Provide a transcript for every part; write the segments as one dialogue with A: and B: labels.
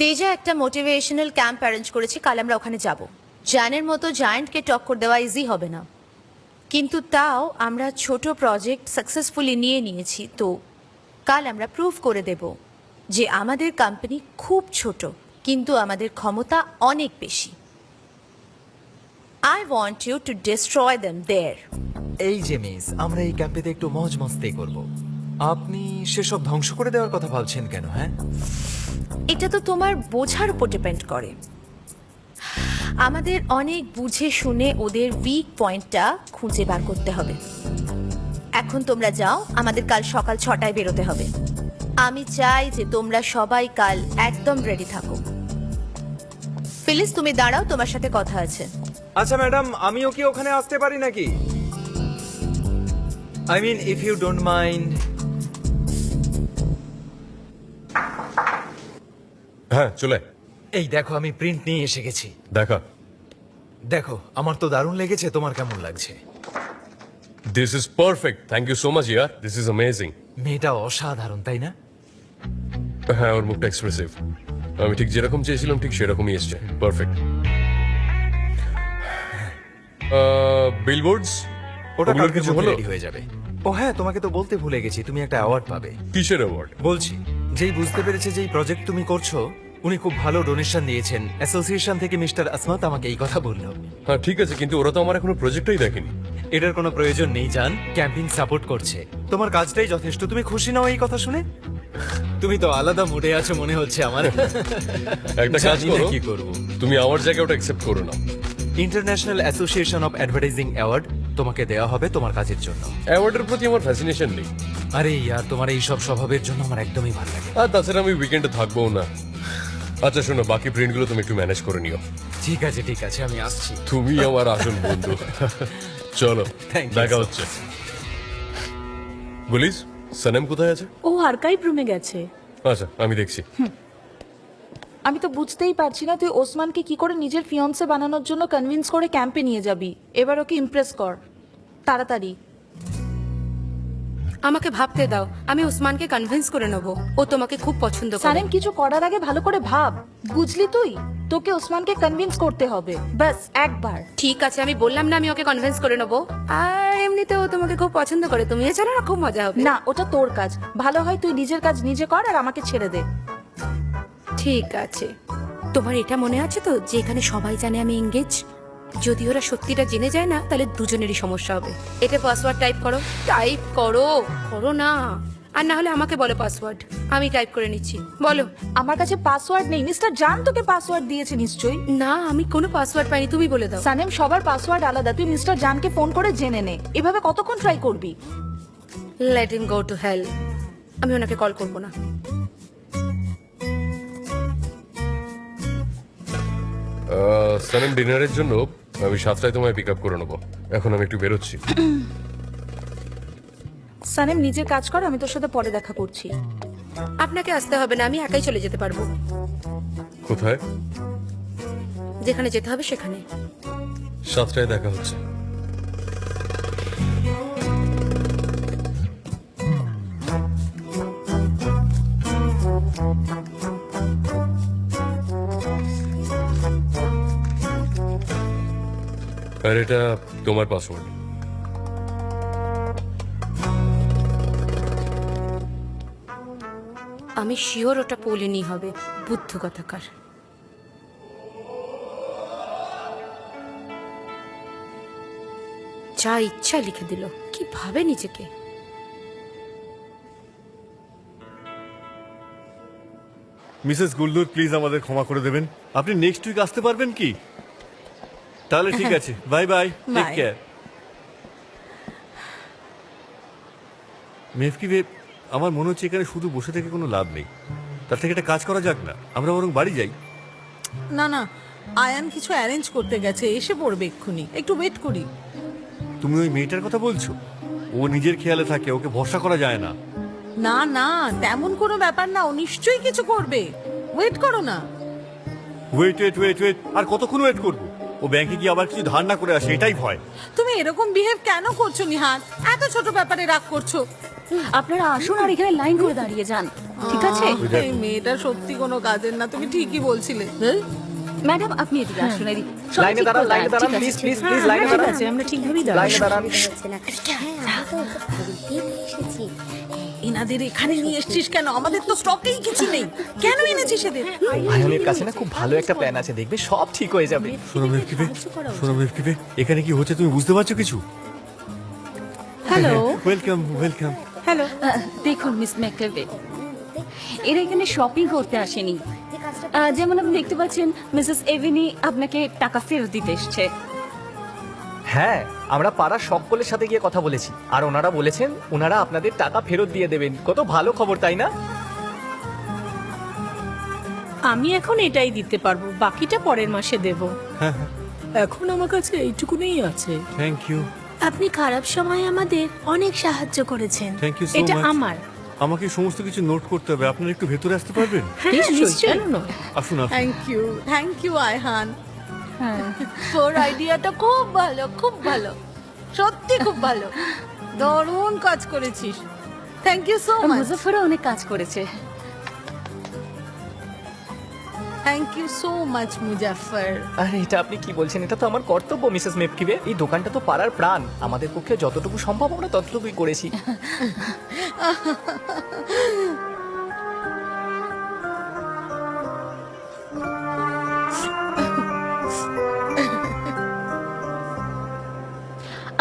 A: Déjà একটা motivational camp arrange করেছি, কাল আমরা ওখানে যাব। জানের মতো জায়ান্টকে টক্কর দেওয়া ইজি হবে না, কিন্তু তাও আমরা ছোট প্রজেক্ট সাকসেসফুলি নিয়েছি। তো কাল আমরা প্রুভ করে দেব যে আমাদের কোম্পানি খুব ছোট কিন্তু আমাদের ক্ষমতা অনেক বেশি। I want you to destroy them there.
B: এই যে মিস, আমরা এই ক্যাম্পেতে একটু মজ মস্তি করব। আপনি সেসব ধ্বংস করে দেওয়ার কথা ভাবছেন কেন? হ্যাঁ,
A: এটা তো তোমার বোঝার উপর ডিপেন্ড করে। আমাদের অনেক বুঝে শুনে ওদের উইক পয়েন্টটা খুঁজে বার করতে হবে। এখন তোমরা যাও, আমাদের কাল সকাল 6টায় বেরোতে হবে। আমি চাই যে তোমরা সবাই কাল একদম রেডি থাকো। ফিলিস, তুমি দাঁড়াও, তোমার সাথে কথা আছে।
B: আচ্ছা ম্যাডাম, আমিও কি ওখানে আসতে পারি নাকি? I mean if you don't mind.
C: হ্যাঁ, চলে।
B: এই দেখো, আমি প্রিন্ট নিয়ে এসে গেছি।
C: দেখা।
B: দেখো, আমার তো দারুণ লেগেছে, তোমার কেমন লাগছে?
C: This is perfect, thank you so much ইয়ার, দিস ইজ অ্যামেজিং।
B: মেয়েটা অসাধারণ, তাই না?
C: হ্যাঁ, ওর মুখটা এক্সপ্রেসিভ। আমি ঠিক যেরকম চেয়েছিলাম ঠিক সেরকমই এসছে, পারফেক্ট। বিলবোর্ডস,
B: ওটা
C: ওগুলোর
B: কালকে
C: কিছু হলো?
B: রেডি হয়ে যাবে। ও হ্যাঁ, তোমাকে তো বলতে ভুলে গেছি, তুমি একটা অ্যাওয়ার্ড পাবে।
C: কিসের অ্যাওয়ার্ড?
B: বলছি, যেই বুঝতে পেরেছে যে এই প্রজেক্ট তুমি করছো, উনি খুব ভালো ডোনেশন দিয়েছেন অ্যাসোসিয়েশন থেকে। মিস্টার আসমাত আমাকে এই কথা বললো।
C: হ্যাঁ ঠিক আছে, কিন্তু ওরা তো আমার এখনো প্রজেক্টটাই দেখেনি।
B: এটার কোনো প্রয়োজন নেই জান, ক্যাম্পিং সাপোর্ট করছে। তোমার কাজটাই যথেষ্ট। তুমি খুশি নাও এই কথা শুনে? তুমি তো আলাদা মুডে আছো মনে হচ্ছে আমার।
C: একটা কাজ
B: জানি না
C: করো,
B: কি করব।
C: তুমি আমার জায়গায় ওটা অ্যাকসেপ্ট করো না।
B: International association of advertising award তোমাকে দেওয়া হবে তোমার কাজের জন্য।
C: অ্যাওয়ার্ডের প্রতি আমার ফ্যাসিনেশন নেই।
B: আরে ইয়ার, তোমার এই সব স্বভাবের জন্য আমার একদমই ভালো লাগে।
C: আর তাছাড়া আমি উইকেন্ডে থাকবো না। আচ্ছা শোনো, বাকি প্রিন্টগুলো তুমি একটু ম্যানেজ করে নিও।
B: ঠিক আছে ঠিক আছে, আমি আসছি।
C: তুমি আমার আসল বন্ধু। চলো,
B: Thank you,
C: দেখা
B: sir.
C: হচ্ছে। বলিস, সানেম কোথায় আছে?
D: ও আর্কাইভ রুমে গেছে।
C: আচ্ছা, আমি দেখছি।
D: আমি তো বুঝতেই পারছি না তুই ওসমানকে কি করে নিজের ফিয়ন্সে বানানোর জন্য কনভিন্স করে ক্যাম্পে নিয়ে যাবি। এবার ওকে ইমপ্রেস কর তাড়াতাড়ি।
E: আমাকে ভাবতে দাও, আমি ওসমানকে কনভিন্স করে নেব। ও তোমাকে খুব পছন্দ করে।
D: সানেম, কিছু করার আগে ভালো করে ভাব, বুঝলি? তোকে ওসমানকে কনভিন্স করতে হবে, ব্যাস একবার।
E: ঠিক আছে, আমি বললাম না আমি ওকে কনভিন্স করে নেব। আর এমনিতে ও তোমাকে খুব পছন্দ করে, তুমিও চলো না, খুব মজা হবে।
D: না, ওটা তোর কাজ। ভালো হয় তুই নিজের কাজ নিজে কর আর আমাকে ছেড়ে দে।
E: ঠিক আছে, তোমার এটা মনে আছে তো যে এখানে সবাই জানে আমি এঙ্গেজ? যদি ওরা সত্যিটা জেনে যায় না, তাহলে দুজনেরই সমস্যা হবে। এটা পাসওয়ার্ড টাইপ করো। টাইপ করো, করো না। আর না হলে আমাকে বলো পাসওয়ার্ড, আমি টাইপ করে নিচ্ছি। বলো।
D: আমার কাছে পাসওয়ার্ড নেই। মিস্টার জান তোকে পাসওয়ার্ড দিয়েছে নিশ্চয়ই।
E: না, আমি কোনো পাসওয়ার্ড পাইনি, তুমি বলে দাও।
D: সানেম, সবার পাসওয়ার্ড আলাদা। তুই মিস্টার জানকে ফোন করে জেনে নে। এভাবে কতক্ষণ ট্রাই করবি?
E: Let him go to hell. আমি ওনাকে কল করবো না।
C: সানেম, ডিনারের জন্য আমি 7টায় তোমায় পিক আপ করে নেবো। এখন আমি একটু বেরোচ্ছি।
D: সানেম, নিজের কাজ কর, আমি তোর সাথে পরে দেখা করছি।
E: আপনাকে আসতে হবে না, আমি একাই চলে যেতে পারবো।
C: কোথায়?
E: যেখানে যেতে হবে সেখানে।
C: 7টায় দেখা হচ্ছে। আর এটা তোমার পাসওয়ার্ড।
E: আমি শিওর ওটা পোলিনি হবে, বুদ্ধ কথাকার। যা ইচ্ছা লিখে দিল, কি ভাবে নিজেকে।
F: মিসেস গুলদুর, প্লিজ আমাদের ক্ষমা করে দেবেন। আপনি নেক্সট উইক আসতে পারবেন কি? তাহলে ঠিক আছে, bye bye, take
D: Bye.
F: Care. মেফকি বেব, আমার মনে হচ্ছে এখানে শুধু বসে থেকে কোনো লাভ নেই। তার থেকে একটা কাজ করা যাক না, আমরা বরং বাড়ি যাই।
G: না না, আয়ান কিছু অ্যারেঞ্জ করতে গেছে, এসে পড়বে এক্ষুনি, একটু ওয়েট করি।
F: তুমি ওই মেয়েটার কথা বলছো? ও নিজের খেয়ালে থাকে, ওকে ভরসা করা যায় না।
G: না না, তেমন কোনো ব্যাপার না, ও নিশ্চয়ই কিছু করবে, ওয়েট করো না।
F: ওয়েট ওয়েট ওয়েট ওয়েট, আর কতক্ষণ ওয়েট করবো? ও ব্যাংকে গিয়ে আবার কিছু ধার না করে আসে, এটাই ভয়।
G: তুমি এরকম বিহেভ কেন করছো নিহান? এত ছোট ব্যাপারে রাগ করছো।
E: আপনারা আসুন আর এখানে লাইন করে দাঁড়িয়ে যান, ঠিক আছে?
G: এই মেয়েটা সত্যি কোনো কাজের না, তুমি ঠিকই বলছিলে।
E: ম্যাডাম আপনি এদিকে আসুন, এদিকে
H: লাইনে দাঁড়ান, লাইনে দাঁড়ান, প্লিজ প্লিজ প্লিজ, লাইনে দাঁড়ান,
G: আমরা ঠিকভাবেই
H: লাইনে দাঁড়ান।
G: এনাদের এখানে নিয়ে এসছিস কেন? আমাদের তো স্টকেই কিছু নেই, কেন এনেছিস এদের?
H: আয়নের কাছে না খুব ভালো একটা প্ল্যান আছে, দেখবে সব ঠিক হয়ে যাবে।
F: শোনো মেফকিপে, শোনো মেফকিপে, এখানে কি হচ্ছে তুমি বুঝতে পারছো কিছু?
D: Hello
F: welcome welcome.
D: হ্যালো।
E: দেখুন মিস ম্যাকলেভে, এরা এখানে শপিং করতে আসেনি। যেমন আপনি দেখতে পাচ্ছেন মিসেস এভিনি আপনাকে টাকা ফেরত দিতে এসছে।
H: হ্যাঁ, আমরা পাড়ার সকলের সাথে গিয়ে কথা বলেছি, আর ওনারা বলেছেন ওনারা আপনাদের টাকা ফেরত দিয়ে দেবেন। কত ভালো খবর, তাই না?
I: আমি এখন এটাই দিতে পারবো, বাকিটা পরের মাসে দেব। এখন আমার কাছে এইটুকুনই আছে।
F: Thank you.
I: আপনি খারাপ সময়ে আমাদের অনেক সাহায্য করেছেন।
F: থ্যাংক ইউ সো
I: এটা
F: মাচ।
I: আমার।
F: আমাকে সমস্ত কিছু নোট করতে হবে, আপনারা একটু ভেতরে আসতে পারবেন?
I: নিশ্চয়ই, কেন নয়?
F: আসুন আসুন।
G: Thank you Ayhan.
D: তোর আইডিয়াটা খুব ভালো, খুব ভালো, সত্যি খুব ভালো,
G: দারুণ কাজ করেছিস, থ্যাংক ইউ সো মাচ।
E: মুজাফফরও অনেক কাজ করেছে।
G: Thank you so much Muzaffer.
H: আরে এটা আপনি কি বলছেন? এটা তো আমার কর্তব্য মিসেস মেপকিবে, এই দোকানটা তো পাড়ার প্রাণ, আমাদের পক্ষে যতটুকু সম্ভব আমরা ততটুকুই করেছি।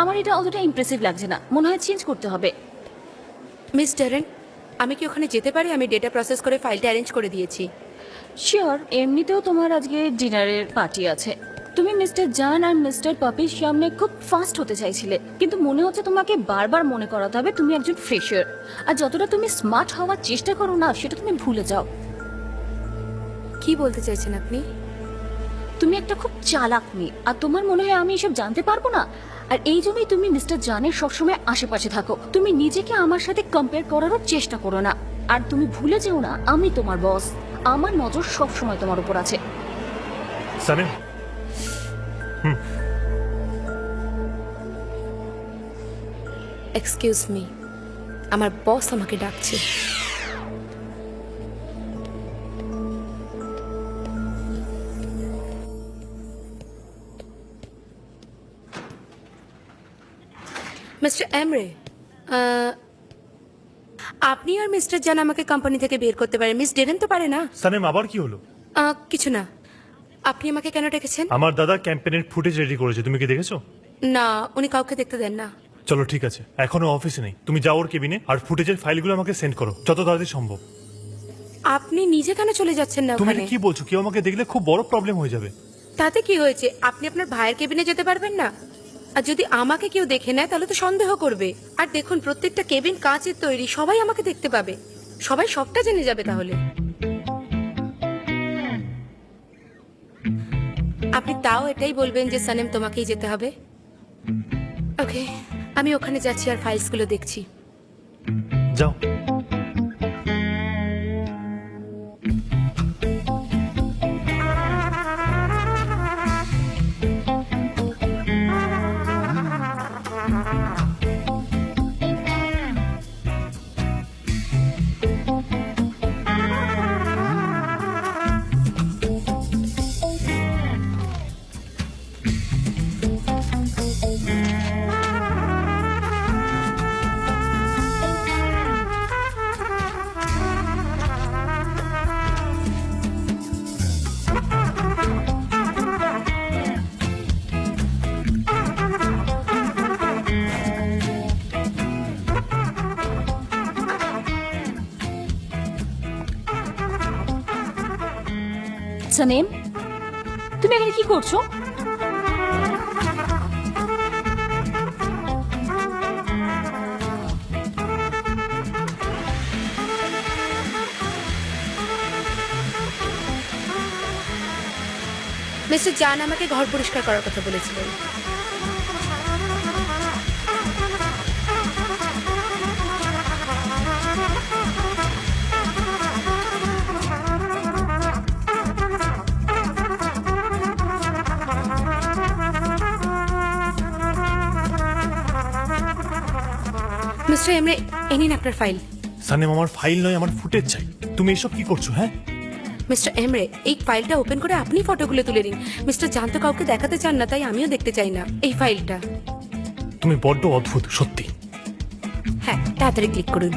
E: আমার এটা অতটা ইমপ্রেসিভ লাগছে না, মনে হয় চেঞ্জ করতে হবে।
A: মিস ডেরেন, আমি কি ওখানে যেতে পারি? আমি ডেটা প্রসেস করে ফাইলটা অ্যারেঞ্জ করে দিয়েছি।
E: শিওর, এমনিতেও তোমার আজকে ডিনারের পার্টি আছে। তুমি মিস্টার জান আর মিস্টার পপির সামনে খুব ফাস্ট হতে চাইছিলে, কিন্তু মনে হচ্ছে তোমাকে বারবার মনে করাতে হবে তুমি একজন ফ্রেশার। আর যতটা তুমি স্মার্ট হওয়ার চেষ্টা করো না, সেটা তুমি ভুলে যাও।
A: কি বলতে চাইছেন আপনি?
E: তুমি একটা খুব চালাক মেয়ে, আর তোমার মনে হয় আমি এসব জানতে পারবো না। আর এই জন্যই তুমি মিস্টার জানের সবসময় আশেপাশে থাকো। তুমি নিজেকে আমার সাথে কম্পেয়ার করারও চেষ্টা করো না। আর তুমি ভুলে যেও না, আমি তোমার বস, আমার নজর সবসময় তোমার উপর আছে।
F: সানিম,
A: এক্সকিউজ মি, আমার বস আমাকে ডাকছে। মিস্টার এমরে, আপনি আর মিস্টার জান আমাকে কোম্পানি থেকে বের করতে পারেন, মিস ডেরেন তো পারে না।
J: সানেম, আবার কি হলো?
A: কিছু না। আপনি আমাকে কেন ডেকেছেন?
J: আমার দাদা ক্যাম্পেইনের ফুটেজ রেডি করেছে, তুমি কি দেখেছো?
A: না, উনি কাউকে দেখতে দেন না।
J: চলো ঠিক আছে, এখনো অফিসে নেই, তুমি যাও ওর কেবিনে, আর ফুটেজের ফাইলগুলো আমাকে সেন্ড করো যত তাড়াতাড়ি সম্ভব।
A: আপনি নিজে কেন চলে যাচ্ছেন না
J: তুমি
A: ওখানে?
J: এটা কি বলছো? কেউ আমাকে দেখলে খুব বড় প্রবলেম হয়ে যাবে।
A: তাতে কি হয়েছে? আপনি আপনার ভাইয়ের কেবিনে যেতে পারবেন না? আর যদি আমাকে কেউ দেখে নেয় তাহলে তো সন্দেহ করবে। আর দেখুন, প্রত্যেকটা কেবিন কাঁচের তৈরি, সবাই আমাকে দেখতে পাবে, সবাই সবটা জেনে যাবে। তাহলে আপনি তাও এটাই বলবেন যে সানেম তোমাকেই যেতে হবে? ওকে, আমি ওখানে যাচ্ছি আর ফাইলসগুলো দেখছি।
J: যাও।
E: সানেম, তুমি এখানে কি করছো? মিস্টার জান আমাকে ঘর পরিষ্কার করার কথা বলেছিলেন। মিস্টার এমরে, এ নিন আপনার ফাইল।
J: সানেম, আমার ফাইল নয়, আমার ফুটেজ চাই। তুমি এসব কি করছো? হ্যাঁ,
E: মিস্টার এমরে, এই ফাইলটা ওপেন করে আপনি ফটোগুলো তুলে নিন। মিস্টার জান তো কাউকে দেখাতে চান না, তাই আমিও দেখতে চাই না এই ফাইলটা।
J: তুমি বড্ড অদ্ভুত সত্যি।
E: হ্যাঁ, তাড়াতাড়ি ক্লিক করুন।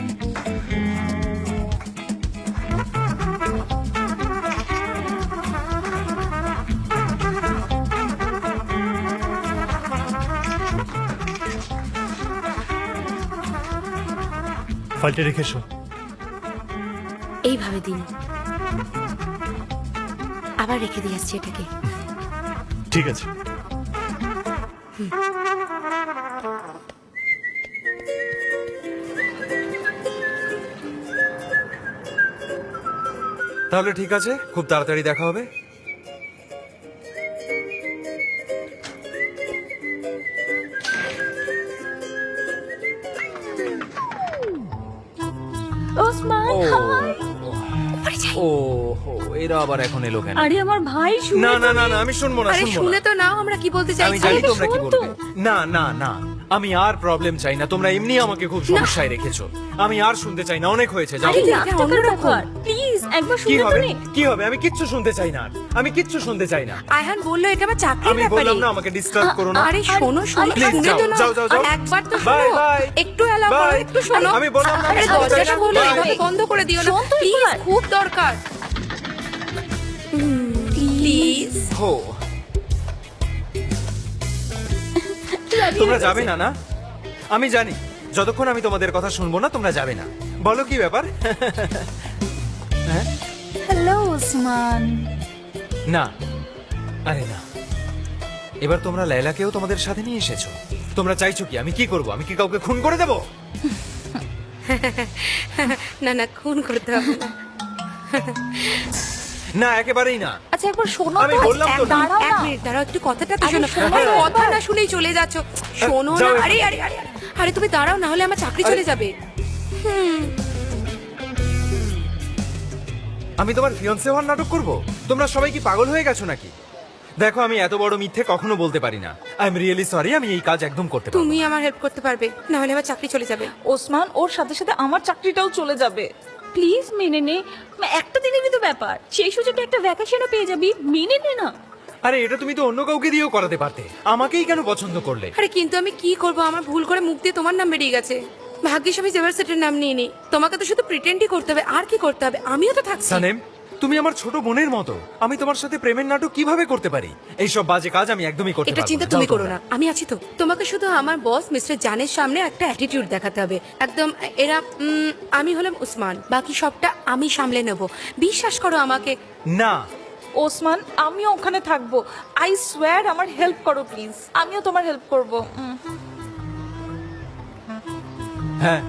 J: ফাইলটা রেখে এসো।
E: এইভাবে দিন, আবার রেখে দিয়ে আসছি এটাকে।
J: ঠিক আছে।
B: তাহলে ঠিক আছে, খুব তাড়াতাড়ি দেখা হবে।
G: ওসমান, হাই।
B: ও এরা আবার এখন এলো কেন?
G: আরে আমার ভাই শুনে
B: না না না না, আমি শুনবো না,
E: আরে
B: শুনবো
E: শুনে
B: না।
E: তো নাও আমরা কি বলতে
B: আমি
E: চাইছি।
B: জানি
G: আরে
B: তোমরা কি
G: শোন
B: বলবে।
G: তো।
B: না না না, আমি আর প্রবলেম চাই না। তোমরা এমনি আমাকে খুব সমস্যায় রেখেছো। আমি আর শুনতে চাই না, অনেক হয়েছে, যাও।
G: আরে
E: এটা
G: লাখ টাকার
E: অন্যরকম।
G: ব্যাপার, প্লিজ একবার
B: কি
G: শুনে তো
B: হবে
G: নে।
B: কি হবে? আমি কিচ্ছু শুনতে চাই না আর। আমি কিচ্ছু শুনতে চাই না।
E: আয়হান বললো এটা আমার চাকরির
B: আমি
E: ব্যাপারে।
B: বললাম না আমাকে ডিস্টার্ব করো না।
E: আরে শোনো শোনো,
B: Please,
E: শুনে তো
B: যাও,
E: নাও।
B: যাও, যাও, যাও।
E: একবার তো
B: Bye,
E: শোনো,
B: bye.
E: একটু এলাও করো,
B: Bye.
E: একটু শোনো।
B: আমি বললাম না,
E: আরে
B: আমি শুনতে চাই
E: দরজাটা
B: না।
E: খোলো,
B: Bye.
E: এভাবে বন্ধ করে দিও না
G: শোন তো
E: প্লিজ,
G: একবার।
E: খুব দরকার। প্লিজ।
B: হো, তোমরা যাবে না না? আমি জানি যতক্ষণ আমি তোমাদের কথা শুনবো না তোমরা যাবে না। বলো কি ব্যাপার?
G: হ্যালো ওসমান।
B: না, আরে না, এবার তোমরা লায়লাকেও তোমাদের সাথে নিয়ে এসেছো। তোমরা চাইছো কি? আমি কি করব? আমি কি কাউকে খুন করে দেবো?
E: না না, খুন করতে হবে না।
B: না, একেবারেই না।
G: আচ্ছা একবার শোনো
B: আমি
G: তো,
B: বললাম তো না।
G: দাঁড়াও
E: এক
G: না।
E: মিনিট দাঁড়াও, একটু কথাটা তো
G: আরে
E: শোনো।
G: শোনো
E: আরে
G: না
E: কথা
G: একবার।
E: না শুনেই চলে যাচ্ছ। শোনো না,
B: যাও
E: আরে
B: এখান
E: আরে আরে আরে, আরে তুমি দাঁড়াও, না হলে আমার চাকরি চলে যাবে।
B: আমি তোমার ফিয়ন্সে হওয়ার নাটক করব? তোমরা সবাই কি পাগল হয়ে গেছো নাকি? দেখো, আমি এত বড় মিথ্যে কখনো বলতে পারি না। আই এম রিয়েলি সরি, আমি এই কাজ একদম করতে পারবো
E: তুমি
B: না।
E: আমার হেল্প করতে পারবে, না হলে আমার চাকরি চলে যাবে।
D: ওসমান, ওর সাথে সাথে আমার চাকরিটাও চলে যাবে।
G: প্লিজ মেনে নে, একটা দিনেরই তো ব্যাপার, সেই সুযোগে একটা ভ্যাকেশনও পেয়ে যাবি, মেনে নে না।
B: আরে এটা তুমি তো অন্য কাউকে দিয়েও করাতে পারতে। আমাকেই কেন পছন্দ করলে?
E: আরে কিন্তু আমি কি করব, আমার ভুল করে মুখ দিয়ে তোমার নাম বেরিয়ে গেছে। ভাগ্যিস আমি জেভার সেটের নাম নিয়ে নি। তোমাকে তো শুধু প্রিটেন্ডই করতে হবে, আর কি করতে হবে? আমিও তো থাকছি।
B: সানেম, তুমি আমার ছোট বোনের মতো। আমি তোমার সাথে প্রেমের নাটক কিভাবে করতে পারি? এইসব বাজে কাজ আমি একদমই করতে
E: এটা
B: পারবো
E: চিন্তা
B: না।
E: তুমি
B: যাও
E: করো
B: তোমরা।
E: না, আমি আছি তো। তোমাকে শুধু আমার বস মিস্টার জানের সামনে একটা অ্যাটিটিউড দেখাতে হবে, একদম এরা আমি হলাম উসমান, বাকি সবটা আমি সামলে নেব, বিশ্বাস করো আমাকে।
B: না,
D: ওসমান, আমিও ওখানে থাকবো। আই সোয়ার, আমার হেল্প করো প্লিজ। আমিও তোমার হেল্প করব।
B: হ্যাঁ,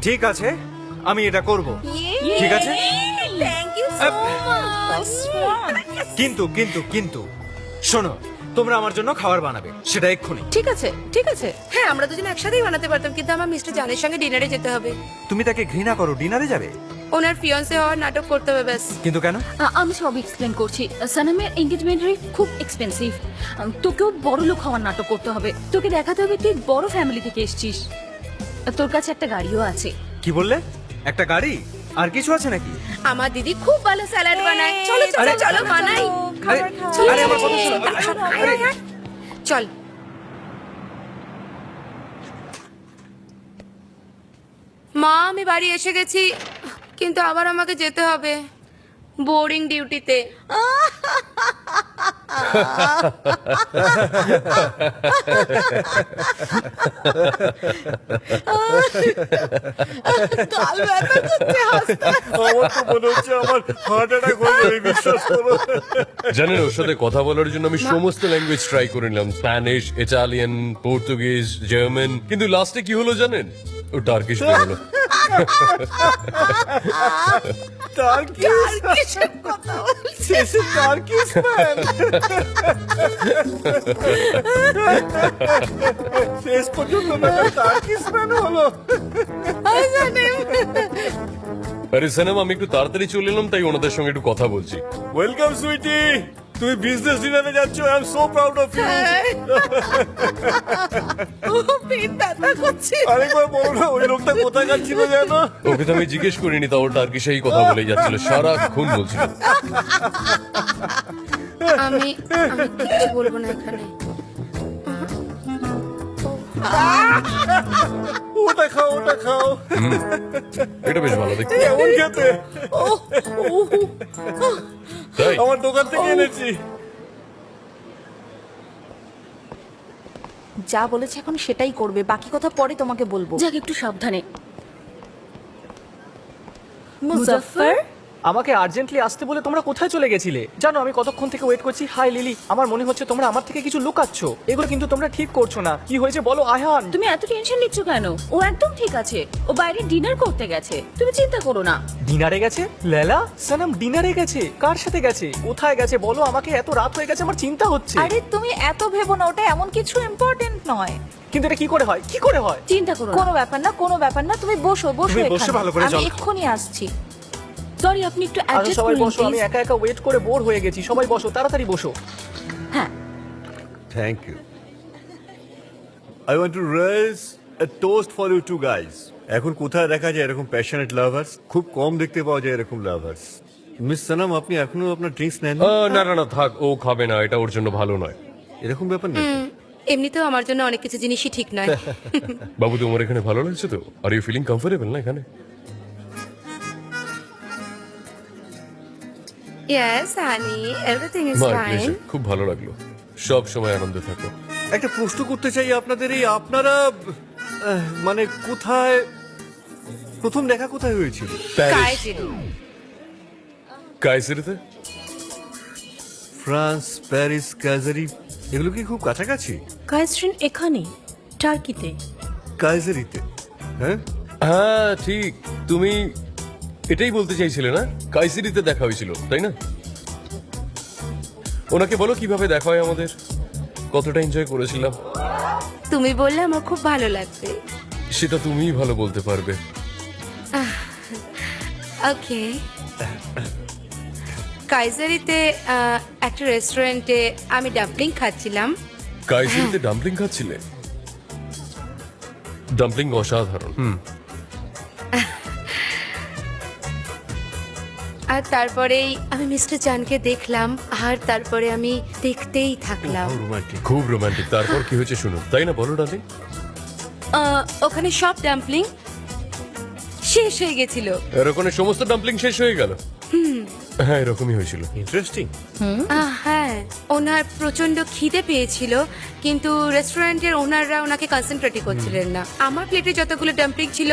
B: ঠিক আছে, আমি এটা করব। ঠিক আছে,
E: থ্যাংক ইউ সো মাচ।
B: কিন্তু কিন্তু কিন্তু শোনো, তোমরা আমার জন্য খাবার বানাবে, সেটা এক্ষুনি।
D: ঠিক আছে, ঠিক আছে।
E: হ্যাঁ, আমরা দুজন একসাথেই বানাতে পারতাম, কিন্তু আমার মিস্টার জানের সঙ্গে ডিনারে যেতে হবে।
B: তুমি তাকে ঘৃণা করো, ডিনারে যাবে?
E: ওনার ফিয়ন্সে হওয়ার নাটক করতে হবে ব্যাস।
B: কিন্তু কেন?
G: আমি সব এক্সপ্লেন করছি। সানামের এঙ্গেজমেন্ট রিং খুব এক্সপেন্সিভ, তোকেও বড় লোক হওয়ার নাটক করতে হবে, তোকে দেখাতে হবে তুই বড় ফ্যামিলি থেকে এসেছিস, তোর কাছে একটা গাড়িও আছে।
B: কি বললে? একটা গাড়ি? আর কিছু আছে নাকি?
E: আমার দিদি খুব ভালো স্যালাড বানায়, চলো চলো
B: আরে,
E: চলো বানাই।
B: আরে,
E: চলো,
B: আরে, আমার কথা শোনো। আরে,
E: চল। মা, আমি বাড়ি এসে গেছি, কিন্তু আবার আমাকে যেতে হবে বোরিং ডিউটিতে।
F: আমার তো মনে হচ্ছে আমার হার্ট অ্যাটাক হয়ে যাবে, বিশ্বাস করো।
C: জানেন, ওর সাথে কথা বলার জন্য আমি সমস্ত ল্যাঙ্গুয়েজ ট্রাই করে নিলাম, স্প্যানিশ, ইটালিয়ান, পর্তুগিজ, জার্মান, কিন্তু লাস্টে কি হলো জানেন? ও টার্কিশ বেরোলো।
F: শেষ পর্যন্ত টার্কিশ ম্যান হলো।
C: আরে সানাম, আমি একটু তাড়াতাড়ি চলে এলাম, তাই ওনাদের সঙ্গে একটু কথা বলছি।
F: ওয়েলকাম সুইটি, তুমি বিজনেস ডিনারে যাচ্ছ। I am so proud of you. আরেকবার বলো না, ওই লোকটা কোথায় যাচ্ছিল জানো?
C: ওকে তো আমি জিজ্ঞেস করিনি, তাও টার্কিশেই কথা বলেই যাচ্ছিল, সারাক্ষণ বলছিল।
E: আমি কিচ্ছু বলবো না এখানে।
F: ওটা খাও, ওটা খাও।
C: এটা বেশ ভালো দেখতে।
F: কেমন খেতে?
C: তাই
F: আমার দোকান থেকে এনেছি।
D: যা বলেছে এখন সেটাই করবে, বাকি কথা পরে তোমাকে বলবো।
G: যাক, একটু সাবধানে।
D: মুজাফফর,
H: আমাকে আর্জেন্টলি আসতে বলে তোমরা কোথায় চলে গেছিলে? জানো আমি কতক্ষণ থেকে ওয়েট করছি। হাই লিলি, আমার মনে হচ্ছে তোমরা আমার থেকে কিছু লুকাচ্ছ। এগুলো কিন্তু তোমরা ঠিক করছো না। কি হয়েছে বলো আয়হান?
G: তুমি এত টেনশন নিচ্ছ কেন? ও একদম ঠিক আছে। ও বাইরে ডিনার করতে গেছে, তুমি চিন্তা করো না।
H: ডিনারে গেছে? লেলা সানাম ডিনারে গেছে? কার সাথে গেছে? কোথায় গেছে বলো আমাকে? এত রাত হয়ে গেছে, আমার চিন্তা হচ্ছে।
D: আরে তুমি এত ভেবো না, ওটা এমন কিছু ইম্পর্টেন্ট নয়।
H: কিন্তু এটা কি করে হয়? কি করে হয়?
G: চিন্তা করো না।
D: কোনো ব্যাপার না, কোনো ব্যাপার না, তুমি বসো বসো
J: তুমি বসে
D: এখানে।
J: ভালো করে
D: আমি
J: জল খাও।
D: এক্ষুনি আসছি।
G: সরি, আপনি একটু
H: আরে
G: অ্যাডজাস্ট
H: সবাই
G: করুন
H: বসো, আমি
G: প্লিজ।
H: একা একা ওয়েট করে বোর হয়ে গেছি। সবাই বসো, তাড়াতাড়ি বসো।
G: হ্যাঁ,
F: thank you. I want to raise a toast for you two guys. এখন কোথায় দেখা যায় এরকম প্যাশনেট লাভার্স? খুব কম দেখতে পাওয়া যায় এরকম লাভার্স। মিস সানাম, আপনি এখনো আপনার ড্রিঙ্কস নেন?
C: না না না, থাক, ও খাবে না, এটা ওর জন্য ভালো নয়।
F: এরকম ব্যাপার নেই।
E: এমনিতেও আমার জন্য অনেক কিছু জিনিসই ঠিক নয়।
C: বাবু, তোমার এখানে ভালো লাগছে তো? আর ইউ ফিলিং কমফোর্টেবল না এখানে?
E: Yes honey, everything is
C: My
E: fine.
C: pleasure, খুব ভালো লাগলো। সব সময় আনন্দে থাকো।
F: একটা প্রশ্ন করতে চাই আপনাদের, এই আপনারা মানে কোথায় প্রথম দেখা কোথায় হয়েছিল?
E: কায়জেরি।
C: কায়সেরিতে?
F: ফ্রান্স, প্যারিস, কাইজারি, এগুলো কি খুব কাছাকাছি?
I: কায়স্ট্রিন এখানে, টার্কিতে।
F: কাইজারিতে? হ্যাঁ,
C: হ্যাঁ ঠিক, তুমি এটাই বলতে চাইছিলে না? কাইসেরিতে দেখা হয়েছিল, তাই না? ওনাকে বলো কিভাবে দেখা হয় আমাদের, কতটা এনজয় করেছিলাম।
E: তুমি বললে আমার খুব ভালো লাগবে।
C: সেটা তুমিই ভালো বলতে পারবে।
E: ওকে। কাইজারিতে একটা রেস্টুরেন্টে আমি ডাম্পলিং খাচ্ছিলাম।
C: কাইসেরিতে ডাম্পলিং খাচ্ছিলে? ডাম্পলিং অসাধারণ।
E: আর তারপরেই আমি মিস্টার জানকে দেখলাম, আর তারপরে আমি দেখতেই থাকলাম।
F: রোমান্টিক।
C: খুব রোমান্টিক। তারপর কি হয়েছে শুনুন, তাই না? বলো ডার্লিং।
E: ওখানে সব ডাম্পলিং শেষ হয়ে গেছিল।
C: এরকম সমস্ত ডাম্পলিং শেষ হয়ে গেল? হ্যাঁ, এরকমই হয়েছিল।
F: ইন্টারেস্টিং।
E: হ্যাঁ, ওনার প্রচন্ড খিদে পেয়েছিল, কিন্তু রেস্টুরেন্টের ওনাররা ওনাকে কনসেন্ট্রেটই করছিলেন না। আমার প্লেটে যতগুলো ডাম্পলিং ছিল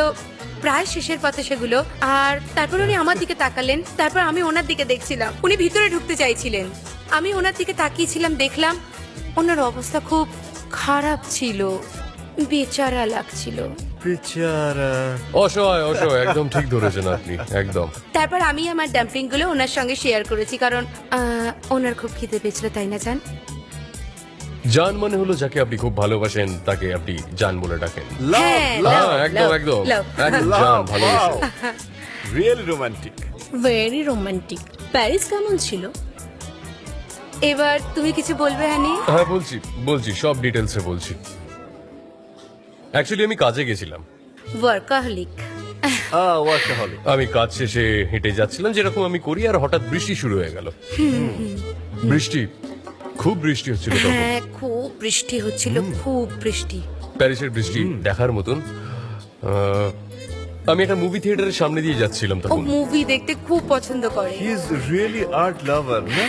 E: প্রায় শেষের পথে সেগুলো। আর তারপর উনি আমার দিকে তাকালেন, তারপর আমি ওনার দিকে দেখছিলাম। উনি ভিতরে ঢুকতে চাইছিলেন, আমি ওনার দিকে তাকিয়েছিলাম, দেখলাম ওনার অবস্থা খুব খারাপ ছিল, বেচারা লাগছিল।
F: বেচারা।
C: অসহায় অসহায়, একদম ঠিক ধরেছেন আপনি, একদম।
E: তারপর আমি আমার ডাম্পলিং গুলো ওনার সঙ্গে শেয়ার করেছি, কারণ ওনার খুব খিদে পেয়েছিল, তাই না জান?
C: জান মানে হলো যাকে আপনি খুব ভালোবাসেন, তাকে আপনি জান বলে ডাকেন।
E: হ্যাঁ,
C: হ্যাঁ,
E: love,
C: একদম
E: love,
C: একদম
E: love.
C: একদম জান ভালোবাসে।
F: Really romantic.
I: Very romantic. Paris কেমন ছিল?
E: এবার তুমি কিছু বলবে হানি?
C: হ্যাঁ বলছি বলছি, সব ডিটেলসে বলছি। অ্যাকচুয়ালি আমি কাজে গেছিলাম।
E: ওয়ার্কাহলিক।
F: ওয়ার্কাহলিক।
C: আমি কাজ শেষে হেঁটে যাচ্ছিলাম, যেরকম আমি করি, আর হঠাৎ বৃষ্টি শুরু হয়ে গেল। বৃষ্টি, খুব বৃষ্টি হচ্ছিল তখন।
E: হ্যাঁ, খুব বৃষ্টি হচ্ছিল, খুব বৃষ্টি।
C: প্যারিসের বৃষ্টি দেখার মতন। আমি একটা মুভি থিয়েটারের সামনে দিয়ে যাচ্ছিলাম
E: ও
C: তখন।
E: মুভি দেখতে খুব পছন্দ করে।
F: He is really art lover, না?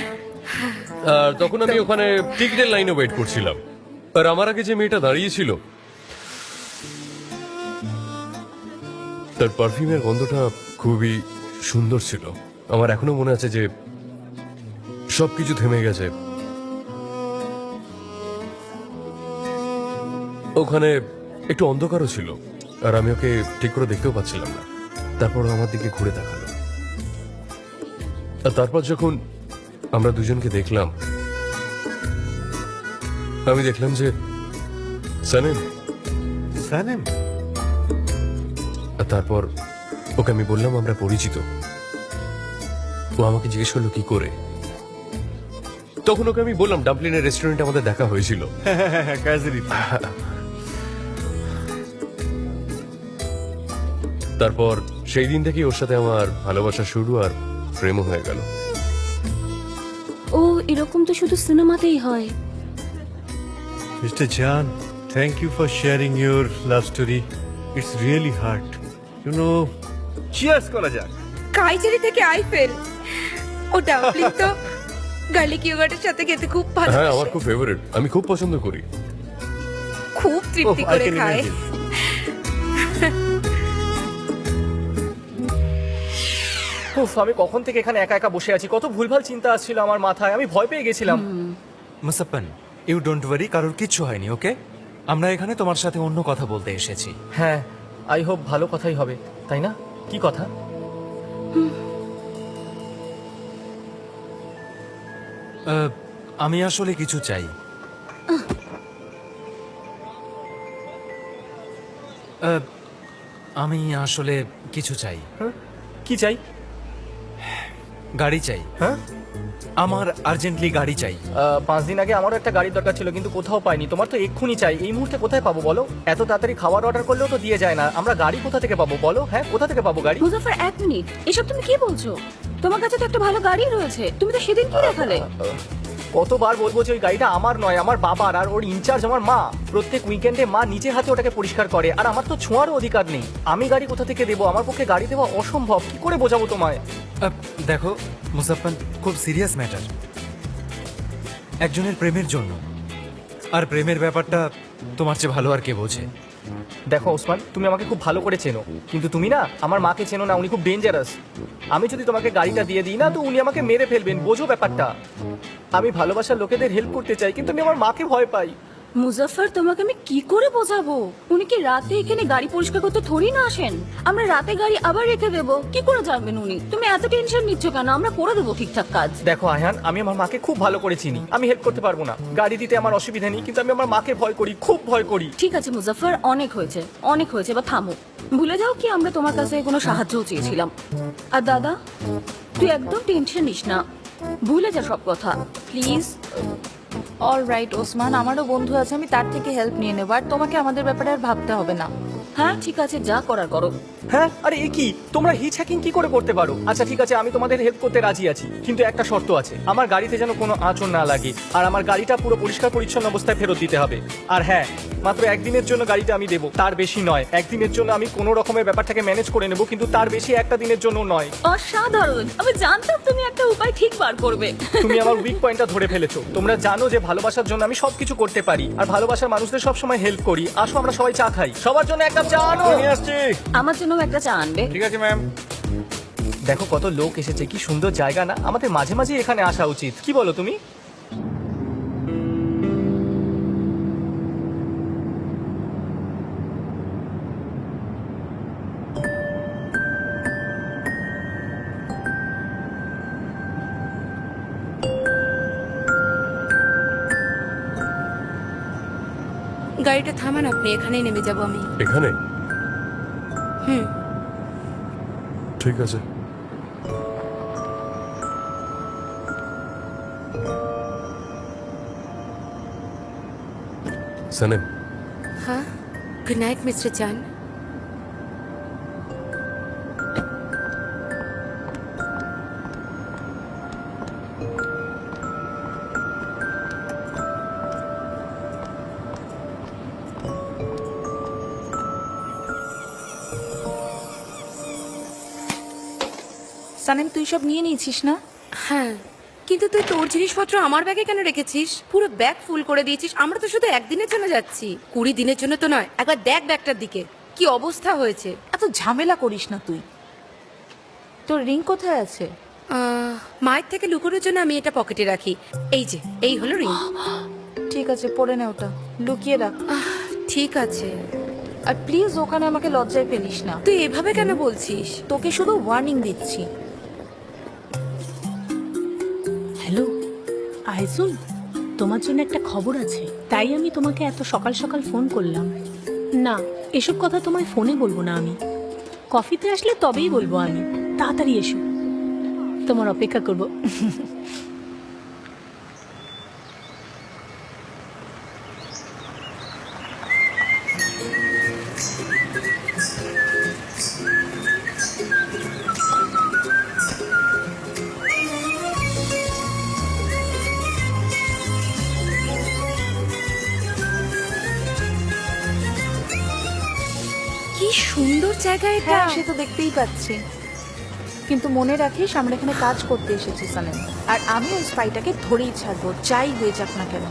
C: আর তখন আমি ওখানে টিকিটের লাইনে ওয়েট করছিলাম, আর আমার আগে যে মেয়েটা দাঁড়িয়েছিল, তার পারফিউমের গন্ধটা খুবই সুন্দর ছিল। আমার এখনো মনে আছে যে সবকিছু থেমে গেছে। ওখানে একটু অন্ধকারও ছিল, আর আমি ওকে ঠিক করে দেখতেও পাচ্ছিলাম না। তারপর ও আমার দিকে ঘুরে তাকালো, আর তারপর যখন আমরা দুজনকে দেখলাম, আমি দেখলাম যে সানিম।
F: সানিম?
C: আর তারপর ওকে আমি বললাম আমরা পরিচিত। ও আমাকে জিজ্ঞেস করলো কি করে। তখন ওকে আমি বললাম ডাম্পলিনের রেস্টুরেন্টে আমাদের দেখা হয়েছিল।
F: হ্যাঁ, কাজেরই।
C: তারপর সেই দিন থেকেই ওর সাথে আমার ভালোবাসা শুরু, আর প্রেমও হয়ে গেল।
G: ও এরকম তো শুধু সিনেমাতেই হয়।
F: Mr. Jan, thank you for sharing your love story. It's really hard. You know, cheers করা যাক।
E: কাইজারি থেকে আইফেল, ও ডাম্পলিং তো গার্লিক ইয়োগার্টের সাথে খেতে খুব ভালো।
C: হ্যাঁ, আমার খুব ফেভারিট, আমি খুব পছন্দ করি।
E: খুব তৃপ্তি
F: Oh, I
E: করে
F: can
E: খায়।
F: imagine.
H: উফ, আমি কখন থেকে এখানে একা একা বসে আছি, কত ভুলভাল চিন্তা আসছিল আমার মাথায়, আমি ভয় পেয়ে গেছিলাম।
B: মুসাপ্পান, ইউ ডোন্ট ওয়ারি, কারোর কিচ্ছু হয়নি, ওকে? আমরা এখানে তোমার সাথে অন্য কথা বলতে এসেছি।
H: হ্যাঁ, আই হোপ ভালো কথাই হবে, তাই না? কি কথা?
B: আমি আসলে কিছু চাই। আমি আসলে কিছু চাই।
H: কি চাই?
B: গাড়ি চাই।
H: হ্যাঁ,
B: আমার আর্জেন্টলি গাড়ি চাই।
H: 5 দিন আগে আমারও একটা গাড়ির দরকার ছিল, কিন্তু কোথাও পাইনি। তোমার তো এক্ষুনি চাই, এই মুহূর্তে কোথায় পাবো বলো? এত তাড়াতাড়ি খাবার অর্ডার করলেও তো দিয়ে যায় না, আমরা গাড়ি কোথা থেকে পাবো বলো? হ্যাঁ, কোথা থেকে পাবো গাড়ি?
G: মুজাফফর, 1 মিনিট, এসব তুমি কি বলছো? তোমার কাছে তো একটা ভালো গাড়ি রয়েছে, তুমি তো সেদিন কি দেখালে?
H: কতবার বলবো যে ওই গাড়িটা আমার নয়, আমার বাবার, আর ওর ইনচার্জ আমার মা। প্রত্যেক উইকেন্ডে মা নিজে হাতে ওটাকে পরিষ্কার করে, আর আমার তো ছোঁয়ারও অধিকার নেই। আমি গাড়ি কোথা থেকে দেবো? আমার পক্ষে গাড়ি দেওয়া অসম্ভব, কি করে বোঝাবো তোমায়?
B: দেখো মুসাপ্পান, খুব সিরিয়াস ম্যাটার, একজনের প্রেমের জন্য। আর প্রেমের ব্যাপারটা তোমার চেয়ে ভালো আর কে বোঝে।
H: দেখো ওসমান, তুমি আমাকে খুব ভালো করে চেনো, কিন্তু তুমি না আমার মাকে চেনো না, উনি খুব ডেঞ্জারাস। আমি যদি তোমাকে গাড়িটা দিয়ে দিই না, তো উনি আমাকে মেরে ফেলবেন, বোঝো ব্যাপারটা। আমি ভালোবাসার লোকেদের হেল্প করতে চাই, কিন্তু আমি আমার মাকে ভয় পাই।
G: মুজাফফর, তোমাকে আমি কি করে বোঝাবো? উনি কি রাতে এখানে গাড়ি পরিষ্কার করতে থোড়ি না আসেন? আমরা রাতে গাড়ি আবার রেখে দেবো, কি করে জানবেন উনি? তুমি এত টেনশন নিচ্ছ কেন? আমরা করে দেবো ঠিকঠাক কাজ।
H: দেখো আয়ান, আমি আমার মাকে খুব ভালো করে চিনি, আমি হেল্প করতে পারবো না। গাড়ি দিতে আমার অসুবিধা নেই, কিন্তু আমি আমার মাকে ভয় করি, খুব ভয় করি।
G: ঠিক আছে মুজাফফর, অনেক হয়েছে, অনেক হয়েছে, বা থামো। ভুলে যাও কি আমরা তোমার কাছে কোনো সাহায্যও চেয়েছিলাম। আর দাদা, তুই একদম টেনশন নিস না, ভুলে যা সব কথা, প্লিজ।
D: অল রাইট ওসমান, আমারও বন্ধু আছে, আমি তার থেকে হেল্প নিয়ে নেবো, আর তোমাকে আমাদের ব্যাপারে আর ভাবতে হবে না।
G: হ্যাঁ ঠিক আছে, যা করার করো।
H: হ্যাঁ, আরে এ কি, তোমরা হিচ হ্যাকিং কি করে করতে পারো? আচ্ছা ঠিক আছে, আমি তোমাদের হেল্প করতে রাজি আছি, কিন্তু একটা শর্ত আছে, আমার গাড়িতে যেন কোনো আঁচড় না লাগে, আর আমার গাড়িটা পুরো পরিষ্কার পরিচ্ছন্ন অবস্থায় ফেরত দিতে হবে। আর হ্যাঁ, মাত্র 1 দিনের জন্য গাড়িটা আমি দেবো, তার বেশি নয়। 1 দিনের জন্য আমি কোনো রকমের ব্যাপারটাকে ম্যানেজ করে নেবো, কিন্তু তার বেশি একটা দিনের জন্য নয়।
G: অসাধারণ, আমি জানতাম তুমি একটা উপায় ঠিক বার করবে।
H: তুমি আমার উইক পয়েন্টটা ধরে ফেলেছো। তোমরা জানো যে ভালোবাসার জন্য আমি সবকিছু করতে পারি, আর ভালোবাসার মানুষদের সবসময় হেল্প করি। আসো আমরা সবাই চা খাই, সবার জন্য এক কাপ চা আনো।
F: নিয়ে আসছি।
G: আমার জন্য একটা চা আনবে।
F: ঠিক আছে ম্যাম।
H: দেখো কত লোক এসেছে, কি সুন্দর জায়গা না? আমাদের মাঝে মাঝে এখানে আসা উচিত, কি বলো তুমি?
E: গাড়িটা থামান আপনি, এখানেই নেমে যাব আমি।
C: এখানে?
E: হুম।
C: ঠিক আছে। সানেম,
E: হ্যাঁ, গুড নাইট মিস্টার জান।
D: সানিম, তুই সব নিয়ে নিয়েছিস না?
E: হ্যাঁ, কিন্তু তুই তোর জিনিসপত্র আমার ব্যাগে কেন রেখেছিস? পুরো ব্যাগ ফুল করে দিয়েছিস। আমরা তো শুধু 1 দিনের জন্য যাচ্ছি, 20 দিনের জন্য তো নয়। একবার দেখ ব্যাগটার দিকে, কি অবস্থা হয়েছে।
D: এত ঝামেলা করিস না তুই। তোর রিং কোথায় আছে?
E: মায়ের থেকে লুকোনোর জন্য আমি এটা পকেটে রাখি। এই যে, এই হলো রিং।
D: ঠিক আছে, পরে নে ওটা, লুকিয়ে রাখ।
E: ঠিক আছে।
D: আর প্লিজ ওখানে আমাকে লজ্জায় ফেলিস না।
E: তুই এভাবে কেন বলছিস?
D: তোকে শুধু ওয়ার্নিং দিচ্ছি।
I: হ্যালো আইজুল, তোমার জন্য একটা খবর আছে, তাই আমি তোমাকে এত সকাল সকাল ফোন করলাম। না, এসব কথা তোমায় ফোনে বলবো না, আমি কফিতে আসলে তবেই বলবো। আমি তাড়াতাড়ি এসো, তোমার অপেক্ষা করবো।
E: কি সুন্দর জায়গা এটা।
D: হ্যাঁ, সে তো দেখতেই পাচ্ছি, কিন্তু মনে রাখিস আমরা এখানে কাজ করতে এসেছি সালেম, আর আমি ওই স্পাইটাকে ধরেই ছাড়বো, যাই হয়ে যাক না কেন।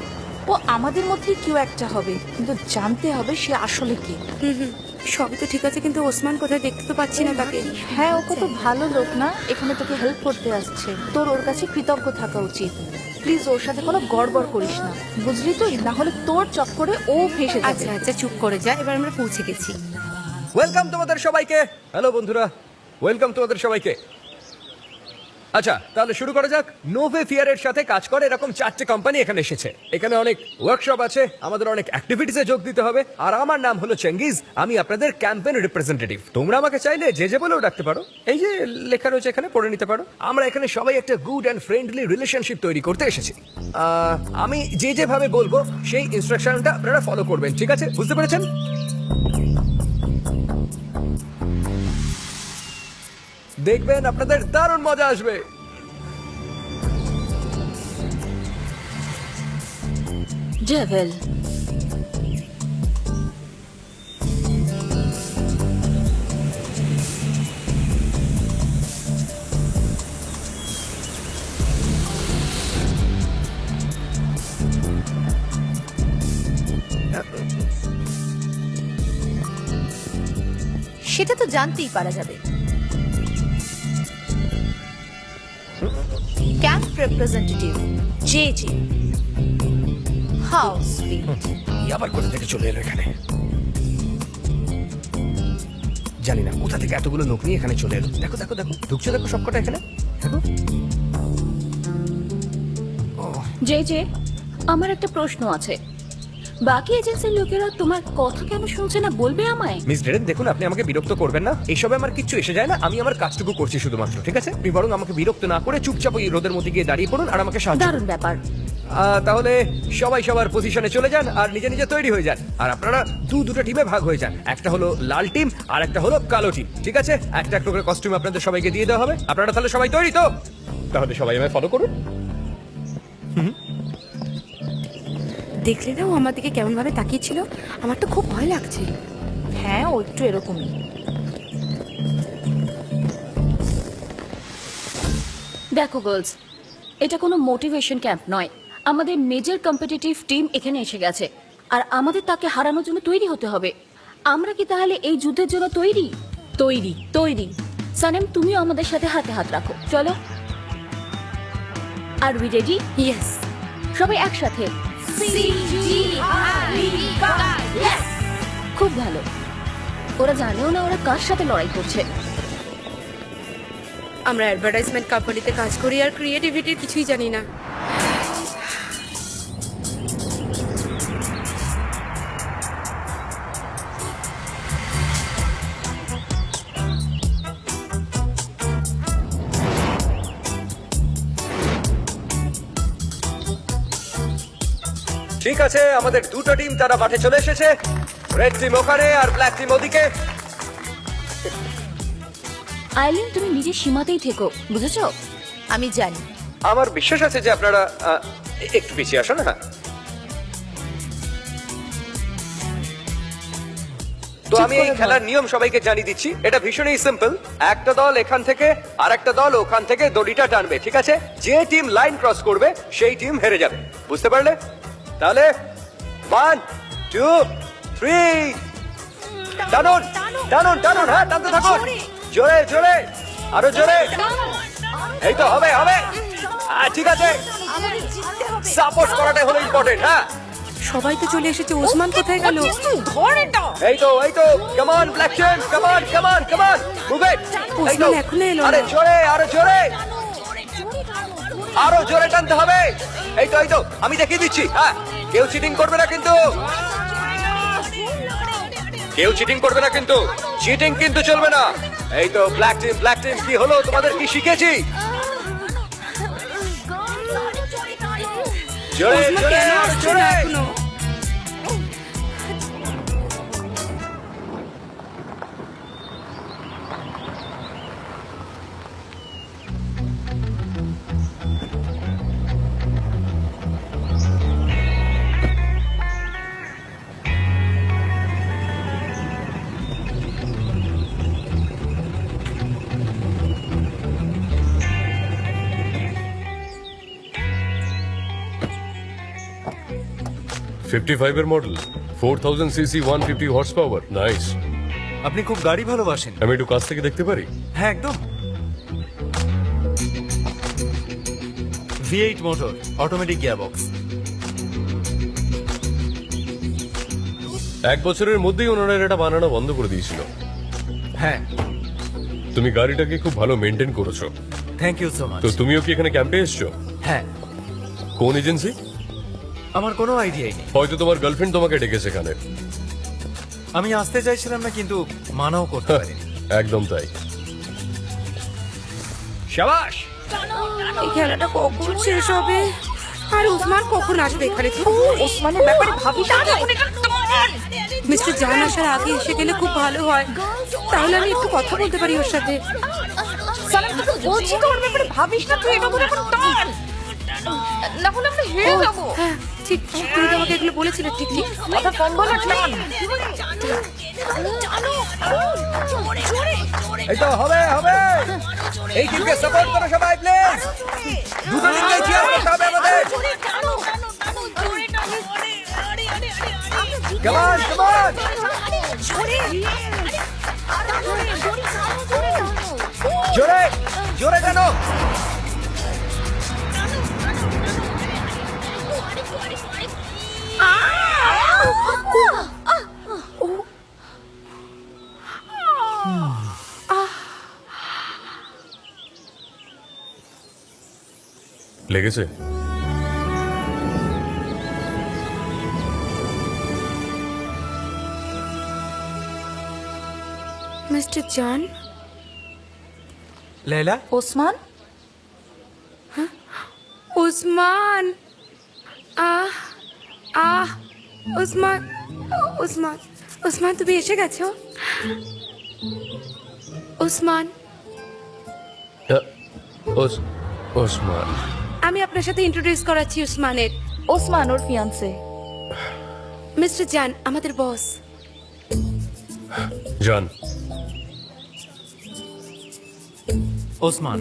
D: ও আমাদের মধ্যে কেউ একটা হবে, কিন্তু জানতে হবে সে আসলে কি।
E: সবই তো ঠিক আছে, কিন্তু ওসমান কোথায় দেখতে তো পাচ্ছি না তাকে।
D: হ্যাঁ, ও কত ভালো লোক না, এখানে তোকে হেল্প করতে আসছে। তোর ওর কাছে কৃতজ্ঞ থাকা উচিত। প্লিজ ওর সাথে কোনো গড়বড় করিস না, বুঝলি তো? না হলে তোর চক্করে ও ফেসে যাবে।
E: আচ্ছা আচ্ছা, চুপ করে যা, এবার আমরা পৌঁছে গেছি।
C: ওয়েলকাম তোমাদের সবাইকে। হ্যালো বন্ধুরা, ওয়েলকাম তোমাদের সবাইকে। আচ্ছা, তাহলে শুরু করা যাক। নোভে ফিয়ারের সাথে কাজ করে এরকম 4টে কোম্পানি এখানে এসেছে। এখানে অনেক ওয়ার্কশপ আছে, আমাদের অনেক অ্যাক্টিভিটিসে যোগ দিতে হবে। আর আমার নাম হলো চেঙ্গিজ, আমি আপনাদের ক্যাম্পেন রিপ্রেজেন্টেটিভ। তোমরা আমাকে চাইলে যে যে বলেও ডাকতে পারো, এই যে লেখা রয়েছে এখানে, পড়ে নিতে পারো। আমরা এখানে সবাই একটা গুড অ্যান্ড ফ্রেন্ডলি রিলেশনশিপ তৈরি করতে এসেছি। আমি যে যেভাবে বলবো সেই ইনস্ট্রাকশনটা আপনারা ফলো করবেন, ঠিক আছে? বুঝতে পেরেছেন? দেখবেন আপনাদের দারুণ মজা আসবে।
G: ডেভিল,
A: সেটা তো জানতেই পারা যাবে। Camp representative J J, how sweet.
C: আবার কোথা থেকে চলে এলো এখানে? জানি না কোথা থেকে এতগুলো লোক নিয়ে এখানে চলে এলো। দেখো দেখো দেখো, ঢুকছে দেখো সবকটা এখানে। দেখো,
G: যে যে আমার একটা প্রশ্ন আছে, বাকি এজেন্সির লোকেরা তোমার কথা কেন শুনছে না, বলবে আমায়?
C: মিস ডেরেন, দেখুন আপনি আমাকে বিরক্ত করবেন না, এইসবে আমার কিচ্ছু এসে যায় না। আমি আমার কাজটুকু করছি শুধুমাত্র, ঠিক আছে? আপনি বরং আমাকে বিরক্ত না করে চুপচাপ ওই রোদের মধ্যে গিয়ে দাঁড়িয়ে পড়ুন আর আমাকে সাহায্য করুন।
G: দারুণ ব্যাপার।
C: তাহলে সবাই সবার পজিশনে চলে যান আর নিজে নিজে তৈরি হয়ে যান। আর আপনারা দুটো টিমে ভাগ হয়ে যান, একটা হলো লাল টিম আর একটা হলো কালো টিম, ঠিক আছে? একটা একটা করে কস্টিউম আপনাদের সবাইকে দিয়ে দেওয়া হবে। আপনারা তাহলে সবাই তৈরি তো? তাহলে সবাই আমায় ফলো করুন।
E: দেখলে না ও আমার দিকে কেমন ভাবে তাকিয়েছিল? আমার তো খুব ভয় লাগছে।
D: হ্যাঁ, ও একটু এরকমই।
G: দেখো গার্লস, এটা কোনো মোটিভেশন ক্যাম্প নয়। আমাদের মেজর কম্পিটিটিভ টিম এখানে এসে গেছে, আর আমাদের তাকে হারানোর জন্য তৈরি হতে হবে। আমরা কি তাহলে এই যুদ্ধের জন্য তৈরি?
I: তৈরি তৈরি।
G: সানেম, তুমিও আমাদের সাথে হাতে হাত রাখো, চলো। আর উই রেডি?
E: ইয়েস।
G: সবাই একসাথে। খুব ভালো। ওরা জানেও না ওরা কার সাথে লড়াই করছে।
E: আমরা অ্যাডভার্টাইজমেন্ট কোম্পানিতে কাজ করি আর ক্রিয়েটিভিটির কিছুই জানি না।
C: ঠিক আছে, আমাদের দুটো টিম তারা মাঠে চলে এসেছে। রেড টিম ওখানে আর ব্ল্যাক টিম ওদিকে।
G: আইলিন, তুমি নিজের সীমাতেই থেকো, বুঝেছো?
A: আমি জানি।
C: আমার বিশ্বাস আছে যে আপনারা একটু পিছিয়ে আসো না। তো আমি এই খেলার নিয়ম সবাইকে জানিয়ে দিচ্ছি। এটা ভীষণই সিম্পল। একটা দল এখান থেকে আর একটা দল ওখান থেকে দড়িটা টানবে, ঠিক আছে? যে টিম লাইন ক্রস করবে সেই টিম হেরে যাবে, বুঝতে পারলে? তাহলে 1 2 3 টানুন টানুন টানুন। হ্যাঁ, টানতে থাকুন, জোরে জোরে, আরো জোরে। এই তো, হবে হবে। ঠিক আছে, সাপোর্ট করাটাই হলো ইম্পর্টেন্ট। হ্যাঁ,
E: সবাই তো চলে এসেছে, ওসমান কোথায় গেল?
C: এই তো come on black champ, come on move it.
E: Osman এখনো এলো
C: আরে
E: না।
C: জোরে, আরো জোরে টানতে হবে। এই তো আমি দেখিয়ে দিচ্ছি। হ্যাঁ, কেউ চিটিং করবে না কিন্তু, চিটিং কিন্তু চলবে না। এই তো ব্ল্যাক টিম কি হলো, তোমাদের কি শিখেছি? জোরে
E: ওসমান
C: জোরে
E: কেন
C: আরো
E: আসছে না
C: জোরে।
E: এখনো?
C: এর model, 4000 CC, 150 horse power. Nice.
B: আপনি খুব গাড়ি ভালোবাসেন।
C: আমি একটু কাছ থেকে দেখতে পারি?
B: হ্যাঁ, একদম। V8 motor, automatic gearbox.
C: 1 বছরের মধ্যেই ওনারা এটা বানানো বন্ধ করে দিয়েছিল।
B: হ্যাঁ,
C: তুমি গাড়িটাকে খুব ভালো মেনটেন করেছো।
B: Thank you so much.
C: তো তুমিও কি এখানে ক্যাম্পে এসছো?
B: হ্যাঁ,
C: কোন এজেন্সি?
B: আমার কোনো আইডিয়াই নেই।
C: হয়তো তোমার গার্লফ্রেন্ড তোমাকে ডেকেছে এখানে।
B: আমি আসতে চাইছিলাম না, কিন্তু মানাও করতে পারিনি।
C: একদম তাই। শাবাশ।
E: এই খেলাটা কখন শেষ হবে? আর ওসমান কখন আসবে এখানে?
D: ওসমানের ব্যাপারে ভাবিস না।
E: মিস্টার জান আসার আগে এসে গেলে খুব ভালো হয়, তাহলে আমি একটু কথা বলতে পারি ওর সাথে।
D: সালাম, তোকে বলছি তো ওর ব্যাপারে ভাবিস না, তুই এটা করে এখন টান, না হলে আমরা হেরে যাবো।
E: হ্যাঁ ঠিক, তুমি তো আমাকে এগুলো বলেছিলে। ঠিক ঠিক,
D: কথা কম বলো, টান।
C: এই তো হবে। এই টিমকে সাপোর্ট করো সবাই প্লিজ। দুটো টিমকে চিয়ার করতে হবে আমাদের। Come on. জোরে টানো। লেগেছে?
E: মিস্টার জান।
B: লেলা,
D: ওসমান,
E: ওসমান, ওসমান, ওসমান তুমি এসে গেছো? ওসমান,
C: ওসমান।
E: আমি আপনার সাথে ইন্ট্রোডিউস করাচ্ছি ওসমানের।
D: ওসমান ওর ফিয়ান্সে।
E: মিস্টার জান আমাদের বস।
C: জান।
B: ওসমান।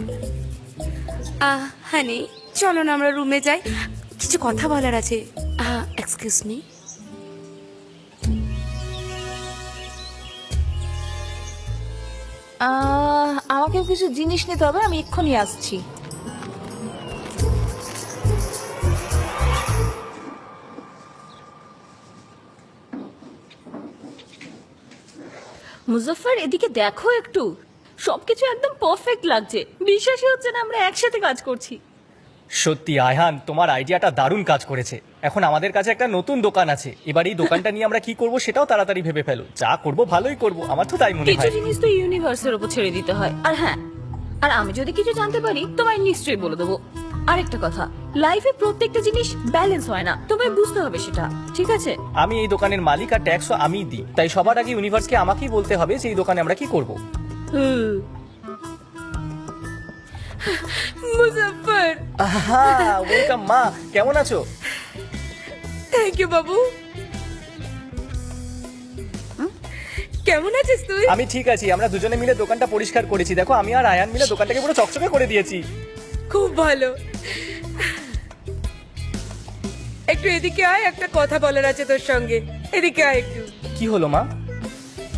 E: হানি, চলো না আমরা রুমে যাই, কিছু কথা বলার আছে। Excuse me.
D: আমাকেও কিছু জিনিস নিতে হবে, আমি এক্ষুনি আসছি।
G: মুজফফর, এদিকে দেখো একটু, সবকিছু একদম পারফেক্ট লাগছে। বিশ্বাসই হচ্ছে না আমরা একসাথে কাজ করছি।
H: সত্যি আয়হান, তোমার আইডিয়াটা দারুণ কাজ করেছে। এখন আমাদের কাছে একটা নতুন দোকান আছে, এবার এই দোকানটা নিয়ে আমরা কি করব সেটাও তাড়াতাড়ি ভেবে ফেলো। যা করব ভালোই করব, আমার তো তাই মনে
G: কিছু
H: হয়।
G: জিনিস তো ইউনিভার্সের উপর ছেড়ে দিতে হয়। আর হ্যাঁ, আর আমি যদি কিছু জানতে পারি তোমায় নিশ্চয়ই বলে দেবো। আরেকটা কথা, লাইফে প্রত্যেকটা জিনিস ব্যালেন্স হয় না, তোমায় বুঝতে হবে সেটা, ঠিক আছে?
H: আমি এই দোকানের মালিক আর ট্যাক্সও আমিই দিই, তাই সবার আগে ইউনিভার্সকে আমাকেই বলতে হবে যে এই দোকানে আমরা কি করব।
E: মুজফফর,
H: ওয়েলকাম মা, কেমন আছো?
E: থ্যাংক ইউ বাবু। কেমন আছিস তুই?
H: আমি ঠিক আছি। আমরা দুজনে মিলে দোকানটা পরিষ্কার করেছি, দেখো আমি আর আয়ান মিলে দোকানটাকে পুরো চকচকে করে দিয়েছি।
E: খুব ভালো। একটু এদিকে আয়, একটা কথা বলার আছে তোর সঙ্গে। এদিকে আয় একটু।
H: কি হলো মা,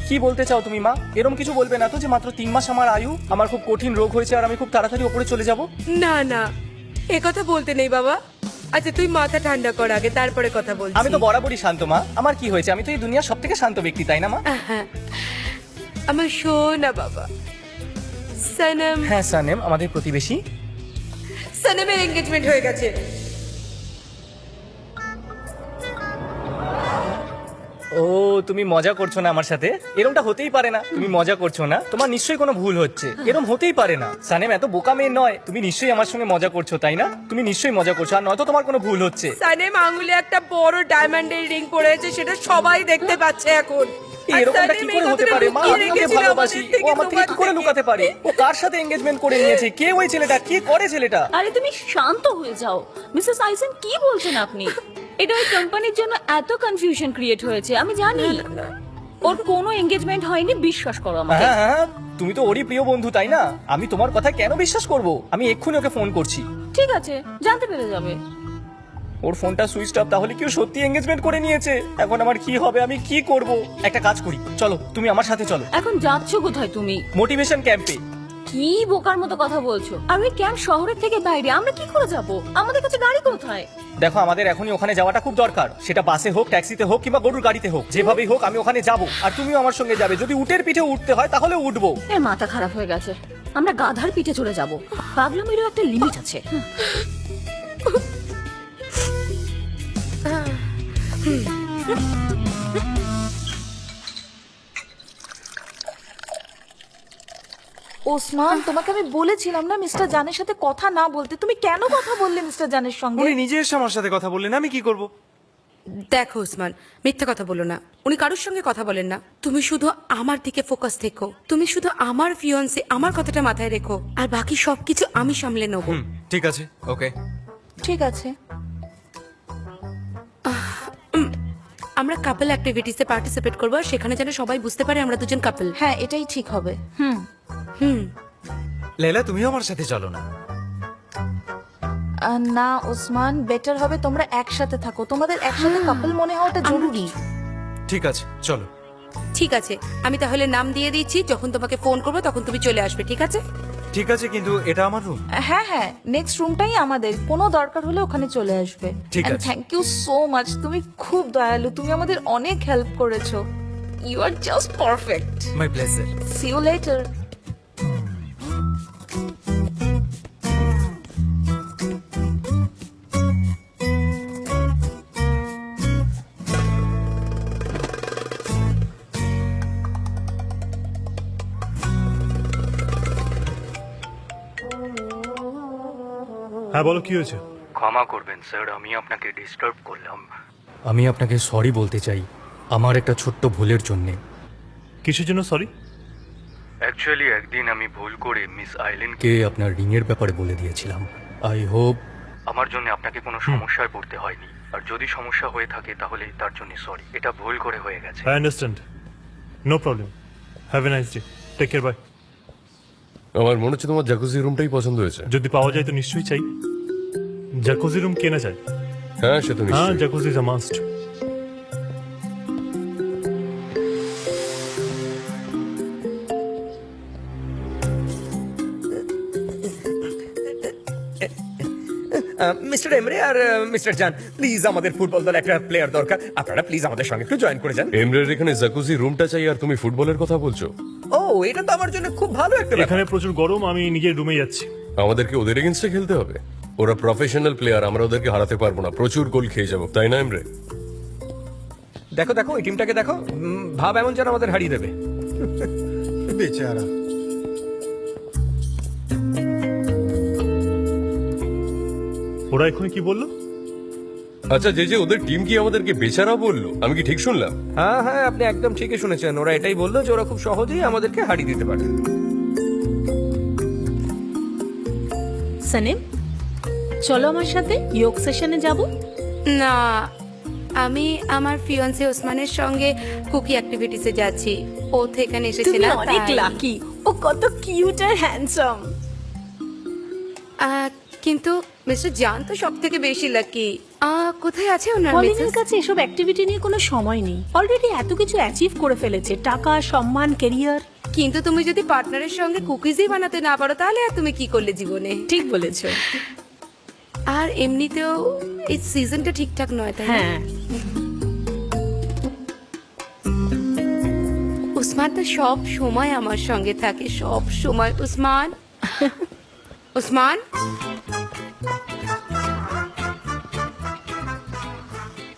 H: কি বলতে চাও তুমি মা? এরকম কিছু বলবে না তো যে মাত্র 3 মাস আমার আয়ু, আমার খুব কঠিন রোগ হয়েছে আর আমি খুব তাড়াতাড়ি ওপরে চলে যাব?
E: না না, এ কথা বলতে নেই বাবা। আচ্ছা তুই মাথা ঠান্ডা কর আগে, তারপরে কথা বলছি।
H: আমি তো বরাবরই শান্ত মা, আমার কি হয়েছে? আমি তো এই দুনিয়ার সব থেকে শান্ত ব্যক্তি, তাই না মা?
E: হ্যাঁ, আমার শোনা বাবা। সনম,
H: হ্যাঁ সানেম, আমাদের প্রতিবেশী।
E: সনমের এঙ্গেজমেন্ট হয়ে গেছে।
H: ও তুমি মজা করছো না আমার সাথে? এরকমটা হতেই পারে না, তুমি মজা করছো না, তোমার নিশ্চয়ই কোনো ভুল হচ্ছে, এরকম হতেই পারে না। সানেম এত বোকা মেয়ে নয়, তুমি নিশ্চয়ই আমার সঙ্গে মজা করছো, তাই না? তুমি নিশ্চয়ই মজা করছো, আর নয়তো তোমার কোনো ভুল হচ্ছে।
E: সানেম আঙুলে একটা বড় ডায়মন্ডের রিং পরেছে, সেটা সবাই দেখতে পাচ্ছে এখন।
H: এরকমটা কি করে হতে পারে মা? আমি ওকে ভালোবাসি, ও আমার থেকে কি করে লুকাতে পারে? ও কার সাথে এঙ্গেজমেন্ট করে নিয়েছে? কে ওই ছেলেটা? কি করে ছেলেটা?
G: আরে তুমি শান্ত হয়ে যাও মিসেস আইসেন, কি বলছেন আপনি? এটা ওই কোম্পানির জন্য এত কনফিউশন ক্রিয়েট হয়েছে, আমি জানি। ওর কোনো এঙ্গেজমেন্ট হয়নি, বিশ্বাস করো আমাকে।
H: হ্যাঁ হ্যাঁ, তুমি তো ওরই প্রিয় বন্ধু, তাই না? আমি তোমার কথা কেন বিশ্বাস করব? আমি এক্ষুনি ওকে ফোন করছি।
G: ঠিক আছে, জানতে পেরে যাবে।
H: ওর ফোনটা সুইচ অফ, তাহলে কি ও সত্যি এঙ্গেজমেন্ট করে নিয়েছে? এখন আমার কি হবে? আমি কি করব? একটা কাজ করি, চলো তুমি আমার সাথে চলো।
G: এখন যাচ্ছ কোথায় তুমি?
H: মোটিভেশন ক্যাম্পে।
G: কি বোকার মতো কথা বলছো? আর ওই ক্যাম্প শহরের থেকে বাইরে, আমরা কি করে যাব? আমাদের কাছে গাড়ি কোথায়?
H: দেখো, আমাদের এখনই ওখানে যাওয়াটা খুব দরকার। সেটা বাসে হোক, ট্যাক্সিতে হোক, কিংবা গরুর গাড়িতে হোক, যেভাবেই হোক আমি ওখানে যাব। আর তুমিও আমার সঙ্গে যাবে। যদি উটের পিঠে উঠতে হয় তাহলে উঠবো।
G: এর মাথা খারাপ হয়ে গেছে। আমরা গাধার পিঠে চড়ে যাব। পাগলামিরও একটা লিমিট আছে।
D: ওসমান, তোমাকে আমি বলেছিলাম না মিস্টার জানের সাথে কথা না বলতে। তুমি কেন কথা বললে মিস্টার জানের সঙ্গে?
B: উনি নিজে এসে আমার সাথে কথা বললেন, আমি কি করব?
E: দেখো ওসমান, মিথ্যা কথা বলো না। উনি কারোর সঙ্গে কথা বলেন না। তুমি শুধু আমার দিকে ফোকাস থেকো। তুমি শুধু আমার ফিয়ন্সে, আমার কথাটা মাথায় রেখো, আর বাকি সবকিছু আমি সামলে নেবো।
B: ঠিক আছে, ওকে।
D: ঠিক আছে।
E: আমরা কাপল অ্যাক্টিভিটিসে পার্টিসিপেট করবো, আর সেখানে যেন সবাই বুঝতে পারে আমরা দুজন কাপল।
D: হ্যাঁ, এটাই ঠিক হবে।
B: লেলা, তুমিও আমার সাথে চলো না।
D: না ওসমান, বেটার হবে তোমরা একসাথে থাকো। তোমাদের একসাথে কাপল মনে হওয়াটা জরুরি।
B: ঠিক আছে, চলো।
E: ঠিক আছে, আমি তাহলে নাম দিয়ে দিচ্ছি। যখন তোমাকে ফোন করবো তখন তুমি চলে আসবে, ঠিক আছে?
B: ঠিক আছে, কিন্তু এটা আমার রুম।
D: হ্যাঁ হ্যাঁ, নেক্সট রুমটাই আমাদের। কোনো দরকার হলে ওখানে চলে আসবে।
B: ঠিক আছে।
D: থ্যাংক ইউ সো মাচ, তুমি খুব দয়ালু। তুমি আমাদের অনেক হেল্প করেছো। You are just perfect.
B: My pleasure.
D: See you later.
J: হ্যাঁ বলো, কি হয়েছে?
H: ক্ষমা করবেন স্যার, আমি আপনাকে ডিস্টার্ব করলাম। আমি আপনাকে সরি বলতে চাই আমার একটা ছোট্ট ভুলের জন্যে।
J: কিসের জন্য সরি?
H: অ্যাকচুয়ালি একদিন আমি ভুল করে মিস আইলেনকে আপনার রিংয়ের ব্যাপারে বলে দিয়েছিলাম। আই হোপ আমার জন্য আপনাকে কোনো সমস্যায় পড়তে হয়নি, আর যদি সমস্যা হয়ে থাকে তাহলে তার জন্য সরি। এটা ভুল করে হয়ে গেছে।
J: I understand, no problem. Have a nice day, take care, bye.
C: আমার মনে হচ্ছে তোমার জাকুজি রুমটাই পছন্দ হয়েছে।
J: যদি পাওয়া যায় তো নিশ্চয়ই চাই। জাকুজি রুম কেনা যায়?
C: হ্যাঁ, সে তো
J: হ্যাঁ,
C: নিশ্চয়ই।
J: Jacuzzi is a must.
K: Mister Emre আর মিস্টার জান, প্লিজ আমাদের ফুটবল দলে একটা প্লেয়ার দরকার। আপনারা প্লিজ আমাদের সঙ্গে একটু জয়েন করে যান।
C: এমরের এখানে জাকুজি রুমটা চাই, আর তুমি ফুটবলের কথা বলছো?
K: ও, এটা তো আমার জন্য খুব ভালো একটা ব্যাপার।
J: এখানে প্রচুর গরম, আমি নিজের রুমে যাচ্ছি।
C: আমাদেরকে ওদের এগেনস্টে খেলতে হবে। ওরা প্রফেশনাল প্লেয়ার, আমরা ওদেরকে হারাতে পারবো না। প্রচুর গোল খেয়ে যাবো, তাই না এমরে?
K: দেখো দেখো, এই টিমটাকে দেখো, ভাব এমন যেন আমাদের হারিয়ে দেবে। বেচারা।
J: ওরা এখন কি বললো?
C: আচ্ছা, যে ওদের টিম কি আমাদেরকে বেচারা বললো? আমি কি ঠিক শুনলাম?
K: হ্যাঁ হ্যাঁ, আপনি একদম ঠিকই শুনেছেন। ওরা এটাই বললো যে ওরা খুব সহজেই আমাদেরকে হারিয়ে দিতে পারে।
I: সানিম, চলো আমার সাথে যোগ সেশনে যাব।
E: না, আমি আমার ফিয়ন্সে ওসমানের সঙ্গে কুকি অ্যাক্টিভিটিসে যাচ্ছি। ও তো এখানে এসেছে
I: তুমি
E: না,
I: অনেক
E: তাই।
I: লাকি। ও কত কিউট আর হ্যান্ডসাম।
E: কিন্তু মিস্টার জান তো সব থেকে বেশি লাকি। কোথায় আছে ওনার
I: পলিনের
E: মিসেস?
I: কাছে এসব অ্যাক্টিভিটি নিয়ে কোনো সময় নেই। অলরেডি এত কিছু অ্যাচিভ করে ফেলেছে, টাকা, সম্মান, ক্যারিয়ার।
E: কিন্তু তুমি যদি পার্টনারের সঙ্গে কুকিজই বানাতে না পারো, তাহলে আর তুমি কি করলে জীবনে?
I: ঠিক বলেছো।
E: আর এমনিতেও এই সিজনটা ঠিকঠাক নয়, তাই না?
I: হ্যাঁ
E: উসমান তো সব সময় আমার সঙ্গে থাকে, সব সময়। Usman, Usman,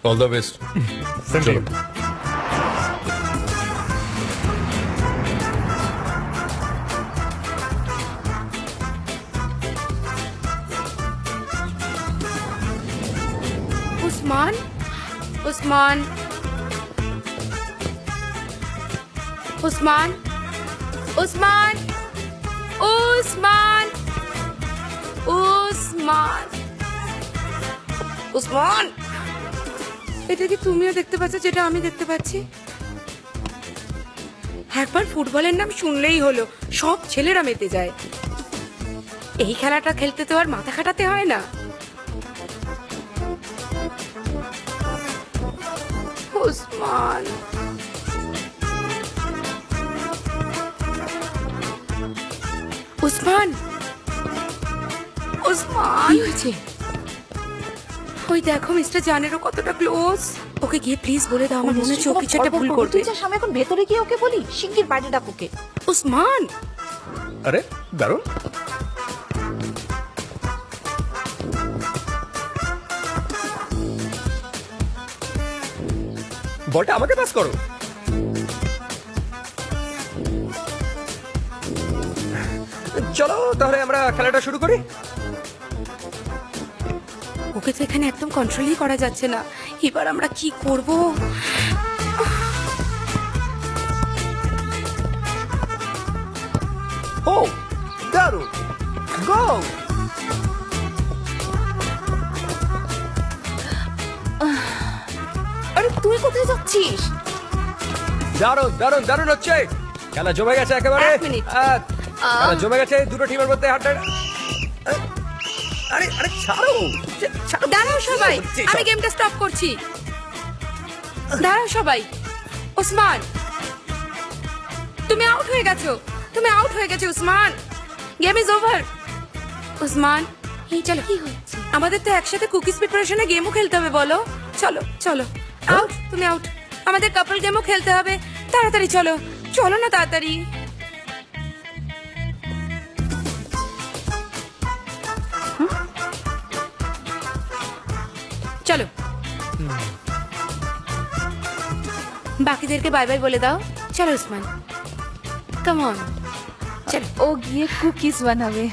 C: all the best.
J: Same to you.
E: Usman, Usman, Usman, Usman, Usman, Usman, Usman, এটা কি তুমিও দেখতে পাচ্ছ যেটা আমি দেখতে পাচ্ছি? একবার ফুটবলের নাম শুনলেই হলো সব ছেলেরা মেতে যায়। এই খেলাটা খেলতে তো আর মাথা খাটাতে হয় না। উসমান, উসমান, উসমান,
D: কি হয়েছে?
E: ওই দেখো মিস্টার জানেরও কতটা ক্লোজ। ওকে গিয়ে প্লিজ বলে দাও, আমার মনে হচ্ছে ও কিছু একটা ভুল করবে।
D: তুই যা, আমি এখন ভেতরে গিয়ে ওকে বলি, শিগগির বাইরে ডাক ওকে।
E: উসমান,
K: আরে দারুণ। বলটা আমাকে পাস করো। চলো তাহলে আমরা খেলাটা শুরু করি।
E: ওকে তো এখানে একদম কন্ট্রোলই করা যাচ্ছে না। এবার আমরা কি করব?
K: ও দারুণ, গো।
D: আরে তুই কোথায় যাচ্ছিস?
K: দারুণ দারুণ দারুণ হচ্ছে, খেলা জমে গেছে একেবারে।
E: এক মিনিট।
K: খেলা জমে গেছে, দুটো টিমের মধ্যে হাড্ডা। আরে আরে ছাড়ো, ছাড়ো।
E: দাঁড়াও সবাই,
K: হচ্ছে
E: আমি
K: সব।
E: গেমটা স্টপ করছি। দাঁড়াও সবাই। উসমান, তুমি আউট হয়ে গেছো, তুমি আউট হয়ে গেছো Usman. Game is over. Usman, এই চলো, কি হচ্ছে? আমাদের তো একসাথে কুকিজ প্রিপারেশনে গেমও খেলতে হবে, বলো। চলো চলো, আউট, তুমি আউট। আমাদের কাপল গেমও খেলতে হবে, তাড়াতাড়ি চলো, চলো না তাড়াতাড়ি। চলো, বাকিদেরকে বাই বাই বলে দাও। চলো উসমান, কাম অন, চলো।
D: ও গিয়ে কুকিজ বানাবে।